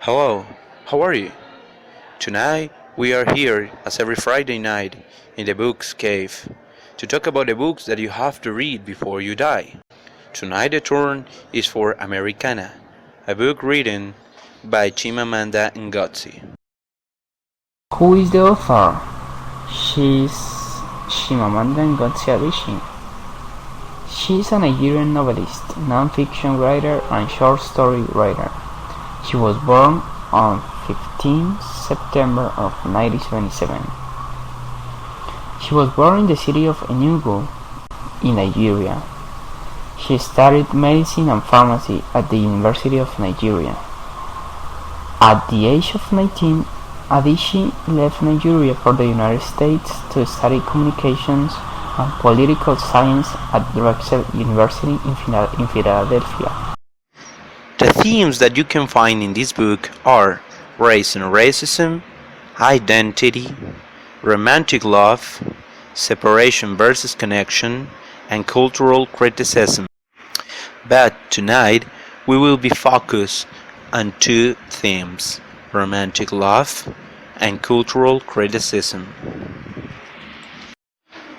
Hello, how are you? Tonight we are here, as every Friday night, in the Books Cave to talk about the books that you have to read before you die. Tonight the turn is for Americana, a book written by Chimamanda Ngozi. Who is the author? She's Shimamanda Ngozi Adichie. She is a Nigerian novelist, non-fiction writer, and short story writer. She was born on 15 September of 1977. She was born in the city of Enugu, in Nigeria. She studied medicine and pharmacy at the University of Nigeria. At the age of 19, Adichie left Nigeria for the United States to study communications and political science at Drexel University in Philadelphia. The themes that you can find in this book are race and racism, identity, romantic love, separation versus connection, and cultural criticism. But tonight we will be focused on two themes: romantic love and cultural criticism.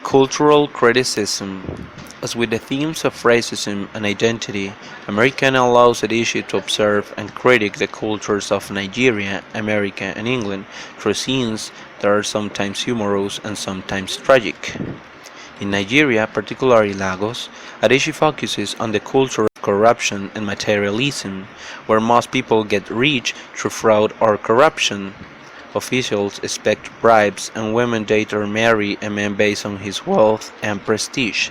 Cultural criticism. As with the themes of racism and identity, Americana allows Adichie to observe and critique the cultures of Nigeria, America, and England through scenes that are sometimes humorous and sometimes tragic. In Nigeria, particularly Lagos, Adichie focuses on the culture of corruption and materialism, where most people get rich through fraud or corruption. Officials expect bribes, and women date or marry a man based on his wealth and prestige.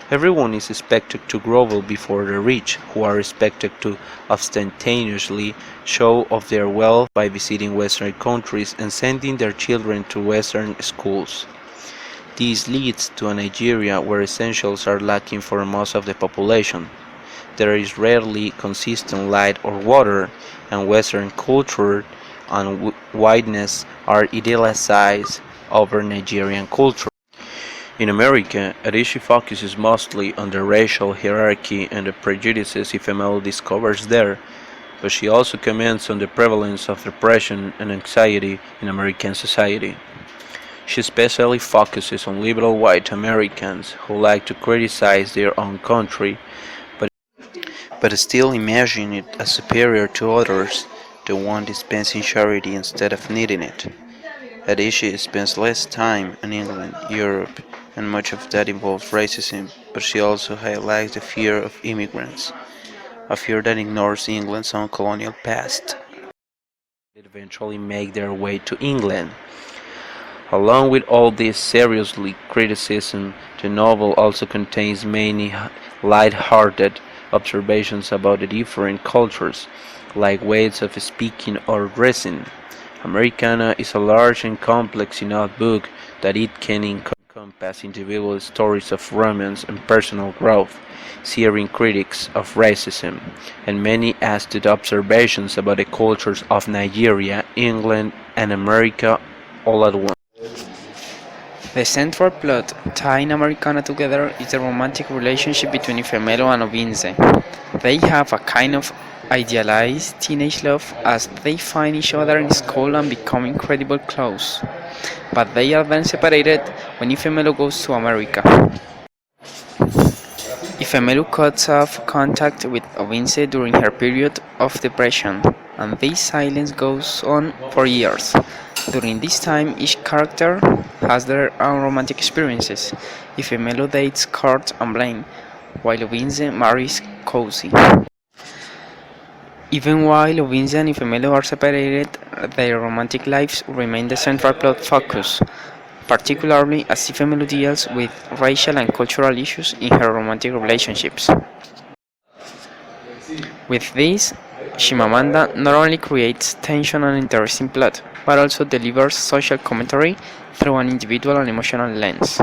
Everyone is expected to grovel before the rich, who are expected to ostentatiously show off their wealth by visiting Western countries and sending their children to Western schools. This leads to a Nigeria where essentials are lacking for most of the population. There is rarely consistent light or water, and Western culture and whiteness are idealized over Nigerian culture. In America, Adichie focuses mostly on the racial hierarchy and the prejudices a female discovers there, but she also comments on the prevalence of depression and anxiety in American society. She especially focuses on liberal white Americans who like to criticize their own country but still imagine it as superior to others, the one dispensing charity instead of needing it. Adichie spends less time in England, Europe, and much of that involves racism, but she also highlights the fear of immigrants, a fear that ignores England's own colonial past. They eventually make their way to England. Along with all this seriously criticism, the novel also contains many light-hearted observations about the different cultures, like ways of speaking or dressing. Americana is a large and complex enough book that it can encompass individual stories of romance and personal growth, searing critiques of racism, and many astute observations about the cultures of Nigeria, England, and America all at once. The central plot tying Americana together is the romantic relationship between Ifemelo and Obinze. They have a kind of idealized teenage love as they find each other in school and become incredibly close. But they are then separated when Ifemelo goes to America. Ifemelu cuts off contact with Obinze during her period of depression, and this silence goes on for years. During this time, each character has their own romantic experiences. Ifemelu dates Kurt and Blaine, while Obinze marries Cozy. Even while Obinze and Ifemelu are separated, their romantic lives remain the central plot focus, particularly as Ifemelu deals with racial and cultural issues in her romantic relationships. With this, Shimamanda not only creates tension and interesting plot, but also delivers social commentary through an individual and emotional lens.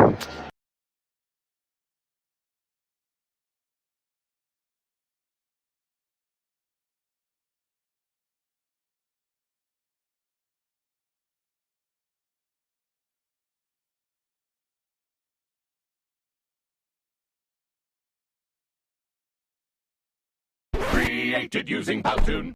Created using Powtoon.